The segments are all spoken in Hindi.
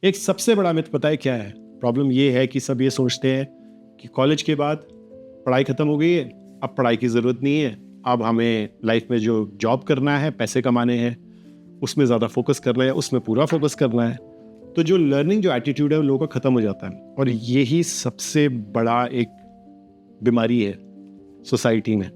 एक सबसे बड़ा मिथ पता है क्या है? प्रॉब्लम ये है कि सब ये सोचते हैं कि कॉलेज के बाद पढ़ाई खत्म हो गई है, अब पढ़ाई की ज़रूरत नहीं है, अब हमें लाइफ में जो जॉब करना है, पैसे कमाने हैं, उसमें ज़्यादा फोकस करना है, उसमें पूरा फोकस करना है। तो जो लर्निंग जो एटीट्यूड है वो लोगों का ख़त्म हो जाता है और यही सबसे बड़ा एक बीमारी है सोसाइटी में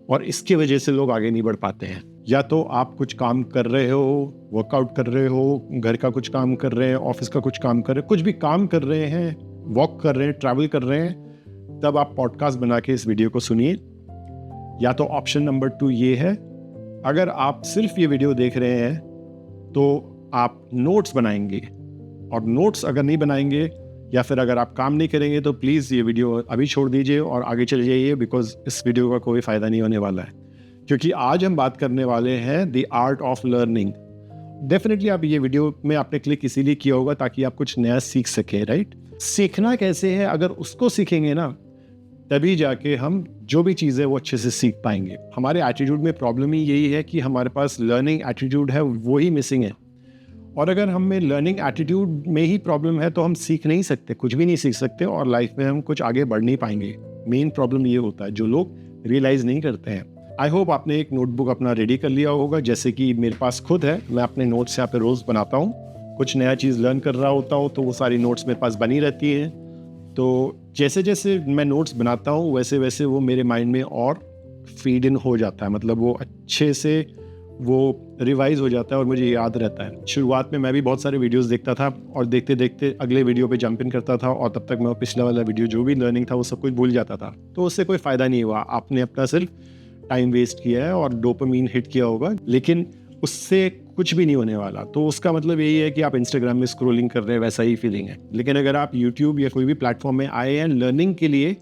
और इसकी वजह से लोग आगे नहीं बढ़ पाते हैं। या तो आप कुछ काम कर रहे हो, वर्कआउट कर रहे हो, घर का कुछ काम कर रहे हैं, ऑफिस का कुछ काम कर रहे हैं, कुछ भी काम कर रहे हैं, वॉक कर रहे हैं, ट्रैवल कर रहे हैं, तब आप पॉडकास्ट बना के इस वीडियो को सुनिए। या तो ऑप्शन नंबर 2 ये है, अगर आप सिर्फ ये वीडियो देख रहे हैं तो आप नोट्स बनाएंगे और नोट्स अगर नहीं बनाएंगे या फिर अगर आप काम नहीं करेंगे तो प्लीज़ ये वीडियो अभी छोड़ दीजिए और आगे चले जाइए, बिकॉज इस वीडियो का कोई फ़ायदा नहीं होने वाला है। क्योंकि आज हम बात करने वाले हैं the art of learning. Definitely आप ये वीडियो में आपने क्लिक इसीलिए किया होगा ताकि आप कुछ नया सीख सकें, राइट? सीखना कैसे है, अगर उसको सीखेंगे ना तभी जाके हम जो भी चीज़ है वो अच्छे से सीख पाएंगे। हमारे एटीट्यूड में प्रॉब्लम ही यही है कि हमारे पास लर्निंग एटीट्यूड है, वो ही मिसिंग है। और अगर हमें लर्निंग एटीट्यूड में ही प्रॉब्लम है तो हम सीख नहीं सकते, कुछ भी नहीं सीख सकते और लाइफ में हम कुछ आगे बढ़ नहीं पाएंगे। मेन प्रॉब्लम ये होता है जो लोग रियलाइज़ नहीं करते हैं। आई होप आपने एक नोटबुक अपना रेडी कर लिया होगा, जैसे कि मेरे पास खुद है। मैं अपने नोट्स यहाँ पे रोज़ बनाता हूँ। कुछ नया चीज़ लर्न कर रहा होता हूँ तो वो सारी नोट्स मेरे पास बनी रहती है। तो जैसे जैसे मैं नोट्स बनाता हूँ वैसे वैसे वो मेरे माइंड में और फीड इन हो जाता है, मतलब वो अच्छे से वो रिवाइज हो जाता है और मुझे याद रहता है। शुरुआत में मैं भी बहुत सारे वीडियोस देखता था और देखते देखते अगले वीडियो पे जंप इन करता था और तब तक मैं पिछला वाला वीडियो जो भी लर्निंग था वो सब कुछ भूल जाता था। तो उससे कोई फ़ायदा नहीं हुआ, आपने अपना सिर्फ टाइम वेस्ट किया है और डोपामीन हिट किया होगा, लेकिन उससे कुछ भी नहीं होने वाला। तो उसका मतलब यही है कि आप इंस्टाग्राम में स्क्रोलिंग कर रहे हैं, वैसा ही फीलिंग है। लेकिन अगर आप यूट्यूब या कोई भी प्लेटफॉर्म में आए हैं लर्निंग के लिए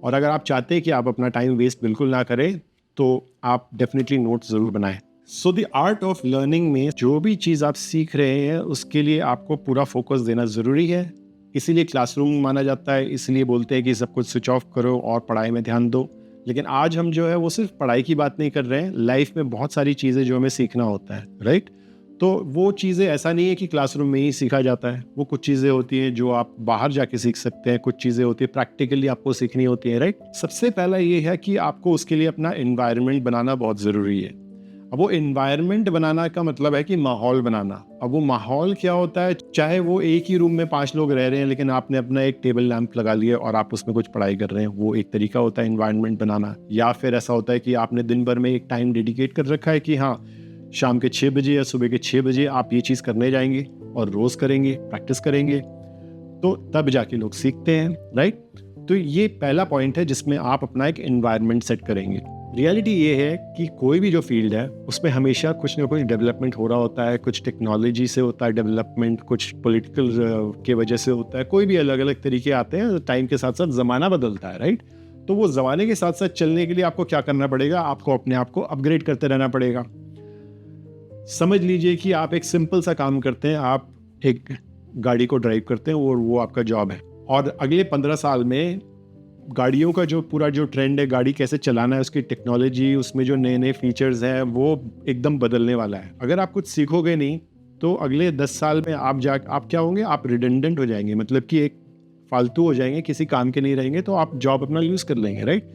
और अगर आप चाहते हैं कि आप अपना टाइम वेस्ट बिल्कुल ना करें तो आप डेफिनेटली नोट्स ज़रूर बनाएं। So the art of learning में जो भी चीज़ आप सीख रहे हैं उसके लिए आपको पूरा फोकस देना ज़रूरी है। इसीलिए क्लासरूम माना जाता है, इसलिए बोलते हैं कि सब कुछ स्विच ऑफ करो और पढ़ाई में ध्यान दो। लेकिन आज हम जो है वो सिर्फ पढ़ाई की बात नहीं कर रहे हैं, लाइफ में बहुत सारी चीज़ें जो हमें सीखना होता है, राइट? तो वो चीज़ें ऐसा नहीं है कि क्लासरूम में ही सीखा जाता है। वो कुछ चीज़ें होती हैं जो आप बाहर जाके सीख सकते हैं, कुछ चीज़ें होती है प्रैक्टिकली आपको सीखनी होती है, राइट? सबसे पहला ये है कि आपको उसके लिए अपना एनवायरनमेंट बनाना बहुत ज़रूरी है। अब वो एनवायरनमेंट बनाना का मतलब है कि माहौल बनाना। अब वो माहौल क्या होता है, चाहे वो एक ही रूम में 5 लोग रह रहे हैं लेकिन आपने अपना एक टेबल लैंप लगा लिया और आप उसमें कुछ पढ़ाई कर रहे हैं, वो एक तरीका होता है एनवायरनमेंट बनाना। या फिर ऐसा होता है कि आपने दिन भर में एक टाइम डेडिकेट कर रखा है कि हाँ, शाम के 6 बजे या सुबह के 6 बजे आप ये चीज़ करने जाएंगे और रोज़ करेंगे, प्रैक्टिस करेंगे, तो तब जाके लोग सीखते हैं, राइट? तो ये पहला पॉइंट है जिसमें आप अपना एक एनवायरनमेंट सेट करेंगे। रियलिटी ये है कि कोई भी जो फील्ड है उसमें हमेशा कुछ ना कुछ डेवलपमेंट हो रहा होता है। कुछ टेक्नोलॉजी से होता है डेवलपमेंट, कुछ पॉलिटिकल के वजह से होता है, कोई भी अलग अलग तरीके आते हैं। टाइम के साथ साथ ज़माना बदलता है, राइट? तो वो ज़माने के साथ साथ चलने के लिए आपको क्या करना पड़ेगा, आपको अपने आप को अपग्रेड करते रहना पड़ेगा। समझ लीजिए कि आप एक सिंपल सा काम करते हैं, आप एक गाड़ी को ड्राइव करते हैं और वो आपका जॉब है। और अगले 15 साल में गाड़ियों का जो पूरा जो ट्रेंड है, गाड़ी कैसे चलाना है, उसकी टेक्नोलॉजी, उसमें जो नए नए फीचर्स हैं वो एकदम बदलने वाला है। अगर आप कुछ सीखोगे नहीं तो अगले 10 साल में आप क्या होंगे, आप रिडंडेंट हो जाएंगे, मतलब कि एक फालतू हो जाएंगे, किसी काम के नहीं रहेंगे, तो आप जॉब अपना यूज़ कर लेंगे, राइट?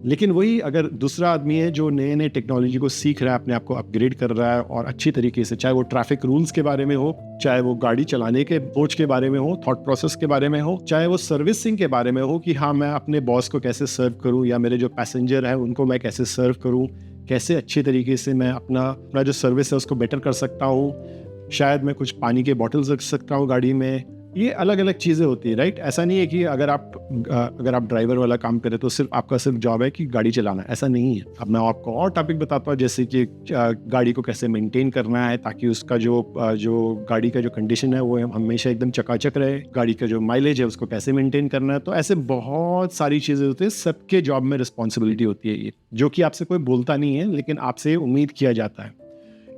लेकिन वही अगर दूसरा आदमी है जो नए नए टेक्नोलॉजी को सीख रहा है, अपने आप को अपग्रेड कर रहा है और अच्छी तरीके से, चाहे वो ट्रैफिक रूल्स के बारे में हो, चाहे वो गाड़ी चलाने के सोच के बारे में हो, थॉट प्रोसेस के बारे में हो, चाहे वो सर्विसिंग के बारे में हो कि हाँ मैं अपने बॉस को कैसे सर्व करूँ या मेरे जो पैसेंजर हैं उनको मैं कैसे सर्व करूँ, कैसे अच्छी तरीके से मैं अपना जो सर्विस है उसको बेटर कर सकता हूँ, शायद मैं कुछ पानी के बॉटल्स रख सकता हूँ गाड़ी में। ये अलग अलग चीज़ें होती है, राइट? ऐसा नहीं है कि अगर आप ड्राइवर वाला काम करें तो सिर्फ आपका सिर्फ जॉब है कि गाड़ी चलाना, ऐसा नहीं है। अब मैं आपको और टॉपिक बताता हूँ, जैसे कि गाड़ी को कैसे मेंटेन करना है ताकि उसका जो गाड़ी का जो कंडीशन है वो हमेशा एकदम चकाचक रहे, गाड़ी का जो माइलेज है उसको कैसे मेंटेन करना है। तो ऐसे बहुत सारी चीज़ें होती है, सबके जॉब में रिस्पॉन्सिबिलिटी होती है ये, जो कि आपसे कोई बोलता नहीं है लेकिन आपसे उम्मीद किया जाता है।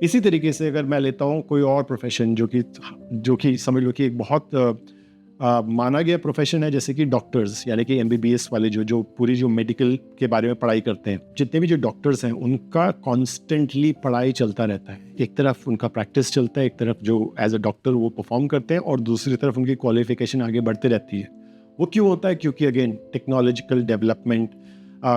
इसी तरीके से अगर मैं लेता हूँ कोई और प्रोफेशन जो कि समझ लो कि एक बहुत माना गया प्रोफेशन है जैसे कि डॉक्टर्स, यानी कि MBBS वाले जो पूरी जो मेडिकल के बारे में पढ़ाई करते हैं, जितने भी जो डॉक्टर्स हैं उनका कॉन्स्टेंटली पढ़ाई चलता रहता है। एक तरफ उनका प्रैक्टिस चलता है, एक तरफ जो एज अ डॉक्टर वो परफॉर्म करते हैं, और दूसरी तरफ उनकी क्वालिफिकेशन आगे बढ़ती रहती है। वो क्यों होता है? क्योंकि again technological development,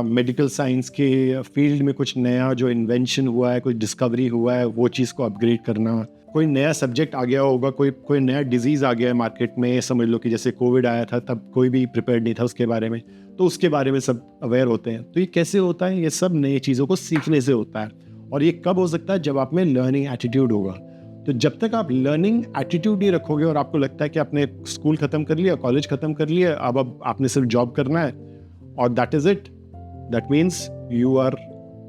medical science के फील्ड में कुछ नया जो इन्वेंशन हुआ है, कोई डिस्कवरी हुआ है, वो चीज़ को अपग्रेड करना, कोई नया सब्जेक्ट आ गया होगा, कोई नया डिजीज़ आ गया है मार्केट में, समझ लो कि जैसे कोविड आया था, तब कोई भी प्रिपेयर्ड नहीं था उसके बारे में, तो उसके बारे में सब अवेयर होते हैं। तो ये कैसे होता है? ये सब नई चीज़ों को सीखने से होता है। और ये कब हो सकता है? जब आप में लर्निंग एटीट्यूड होगा। तो जब तक आप लर्निंग एटीट्यूड नहीं रखोगे और आपको लगता है कि आपने स्कूल ख़त्म कर लिया, कॉलेज ख़त्म कर लिया, अब आपने सिर्फ जॉब करना है और that is it, that means you are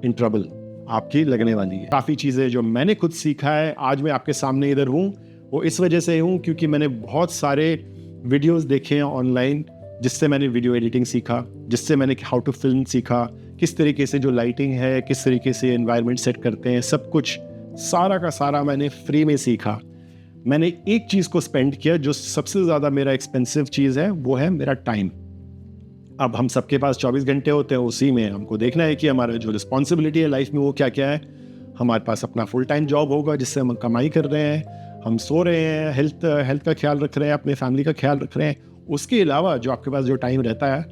in trouble, आपकी लगने वाली है। काफ़ी चीज़ें जो मैंने खुद सीखा है, आज मैं आपके सामने इधर हूँ, वो इस वजह से हूँ क्योंकि मैंने बहुत सारे वीडियोस देखे हैं ऑनलाइन, जिससे मैंने वीडियो एडिटिंग सीखा, जिससे मैंने हाउ टू फिल्म सीखा, किस तरीके से जो लाइटिंग है, किस तरीके से एनवायरनमेंट सेट करते हैं, सब कुछ सारा का सारा मैंने फ्री में सीखा। मैंने एक चीज़ को स्पेंड किया जो सबसे ज़्यादा मेरा एक्सपेंसिव चीज़ है, वो है मेरा टाइम। अब हम सबके पास 24 घंटे होते हैं, उसी में हमको देखना है कि हमारा जो रिस्पॉन्सिबिलिटी है लाइफ में वो क्या क्या है। हमारे पास अपना फुल टाइम जॉब होगा जिससे हम कमाई कर रहे हैं, हम सो रहे हैं, हेल्थ का ख्याल रख रहे हैं, अपने फैमिली का ख्याल रख रहे हैं। उसके अलावा जो आपके पास जो टाइम रहता है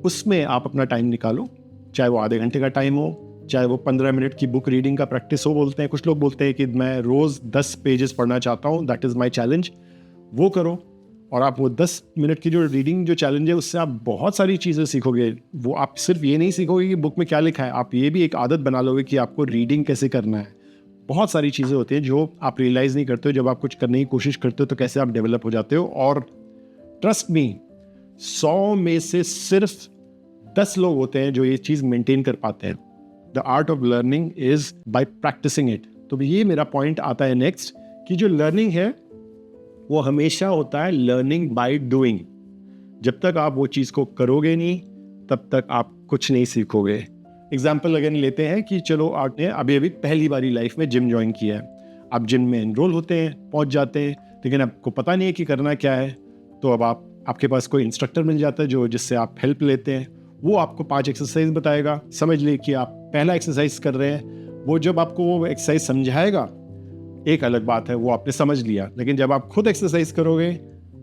उसमें आप अपना टाइम निकालो, चाहे वो आधे घंटे का टाइम हो, चाहे वो 15 मिनट की बुक रीडिंग का प्रैक्टिस हो। बोलते हैं कुछ लोग बोलते हैं कि मैं रोज़ 10 पेजेस पढ़ना चाहता हूँ, दैट इज़ माई चैलेंज, वो करो। और आप वो 10 मिनट की जो रीडिंग जो चैलेंज है उससे आप बहुत सारी चीज़ें सीखोगे। वो आप सिर्फ ये नहीं सीखोगे कि बुक में क्या लिखा है, आप ये भी एक आदत बना लोगे कि आपको रीडिंग कैसे करना है। बहुत सारी चीज़ें होती हैं जो आप रियलाइज़ नहीं करते हो, जब आप कुछ करने की कोशिश करते हो तो कैसे आप डेवलप हो जाते हो। और ट्रस्ट मी, 100 में से सिर्फ 10 लोग होते हैं जो ये चीज़ मेंटेन कर पाते हैं। The art of learning is by practicing it. तो ये मेरा पॉइंट आता है नेक्स्ट, कि जो लर्निंग है वो हमेशा होता है लर्निंग बाय डूइंग। जब तक आप वो चीज़ को करोगे नहीं तब तक आप कुछ नहीं सीखोगे। एग्जाम्पल अगेन लेते हैं कि चलो आपने अभी पहली बारी लाइफ में जिम ज्वाइन किया है। आप जिम में एनरोल होते हैं, पहुंच जाते हैं, लेकिन आपको पता नहीं है कि करना क्या है। तो अब आपके पास कोई इंस्ट्रक्टर मिल जाता है जिससे आप हेल्प लेते हैं। वो आपको 5 एक्सरसाइज बताएगा। समझ ले कि आप पहला एक्सरसाइज कर रहे हैं, वो जब आपको वो एक्सरसाइज समझाएगा, एक अलग बात है वो आपने समझ लिया, लेकिन जब आप खुद एक्सरसाइज करोगे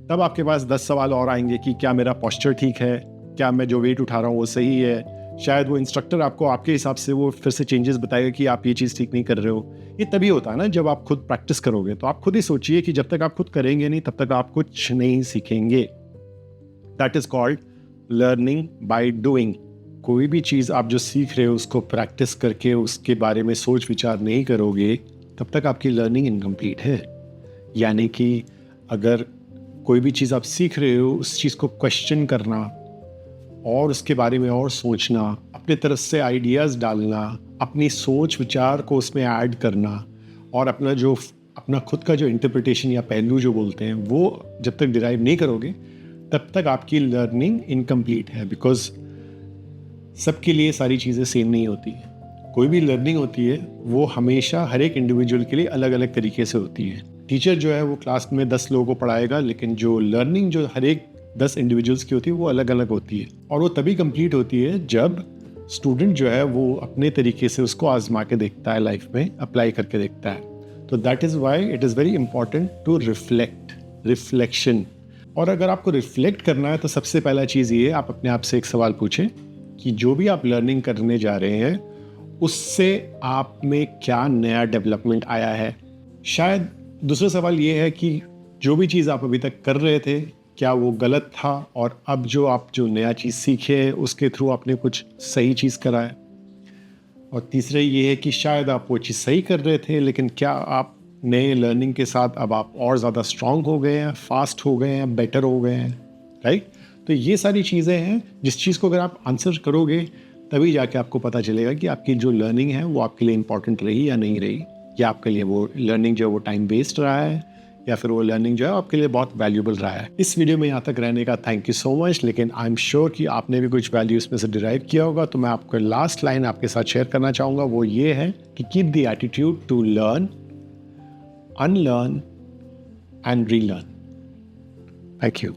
तब आपके पास 10 सवाल और आएंगे कि क्या मेरा पोस्चर ठीक है, क्या मैं जो वेट उठा रहा हूँ वो सही है। शायद वो इंस्ट्रक्टर आपको आपके हिसाब से वो फिर से चेंजेस बताएगा कि आप ये चीज़ ठीक नहीं कर रहे हो। ये तभी होता है ना जब आप खुद प्रैक्टिस करोगे। तो आप खुद ही सोचिए कि जब तक आप खुद करेंगे नहीं तब तक आप कुछ नहीं सीखेंगे। That is called learning by doing. कोई भी चीज़ आप जो सीख रहे हो उसको प्रैक्टिस करके उसके बारे में सोच विचार नहीं करोगे तब तक आपकी लर्निंग इनकम्प्लीट है। यानी कि अगर कोई भी चीज़ आप सीख रहे हो, उस चीज़ को क्वेश्चन करना और उसके बारे में और सोचना, अपने तरफ से आइडियाज़ डालना, अपनी सोच विचार को उसमें ऐड करना, और अपना खुद का जो इंटरप्रिटेशन या पहलू जो बोलते हैं वो जब तक डिराइव नहीं करोगे तब तक आपकी लर्निंग इनकम्प्लीट है। बिकॉज सबके लिए सारी चीज़ें सेम नहीं होती है। कोई भी लर्निंग होती है वो हमेशा हर एक इंडिविजुअल के लिए अलग अलग तरीके से होती है। टीचर जो है वो क्लास में 10 लोगों को पढ़ाएगा, लेकिन जो लर्निंग जो हर एक 10 इंडिविजुअल्स की होती है वो अलग अलग होती है। और वो तभी कंप्लीट होती है जब स्टूडेंट जो है वो अपने तरीके से उसको आजमा के देखता है, लाइफ में अप्लाई करके देखता है। तो that is why it is very important to reflection. और अगर आपको रिफ्लेक्ट करना है तो सबसे पहला चीज़ ये, आप अपने आप से एक सवाल पूछें कि जो भी आप लर्निंग करने जा रहे हैं उससे आप में क्या नया डेवलपमेंट आया है। शायद दूसरा सवाल ये है कि जो भी चीज़ आप अभी तक कर रहे थे क्या वो गलत था, और अब जो नया चीज़ सीखे उसके थ्रू आपने कुछ सही चीज़ करा है। और तीसरा ये है कि शायद आप वो चीज़ सही कर रहे थे, लेकिन क्या आप नए लर्निंग के साथ अब आप और ज़्यादा स्ट्रांग हो गए हैं, फास्ट हो गए हैं, बेटर हो गए हैं, राइट। तो ये सारी चीज़ें हैं जिस चीज़ को अगर आप आंसर करोगे तभी जाके आपको पता चलेगा कि आपकी जो लर्निंग है वो आपके लिए इम्पॉर्टेंट रही या नहीं रही, या आपके लिए वो लर्निंग जो है वो टाइम वेस्ट रहा है, या फिर वो लर्निंग जो है आपके लिए बहुत वैल्यूबल रहा है। इस वीडियो में यहाँ तक रहने का थैंक यू सो मच। लेकिन आई एम श्योर कि आपने भी कुछ वैल्यू इसमें से डिराइव किया होगा। तो मैं आपको लास्ट लाइन आपके साथ शेयर करना चाहूँगा, वो ये है कि keep the attitude to learn, unlearn and relearn. Thank you.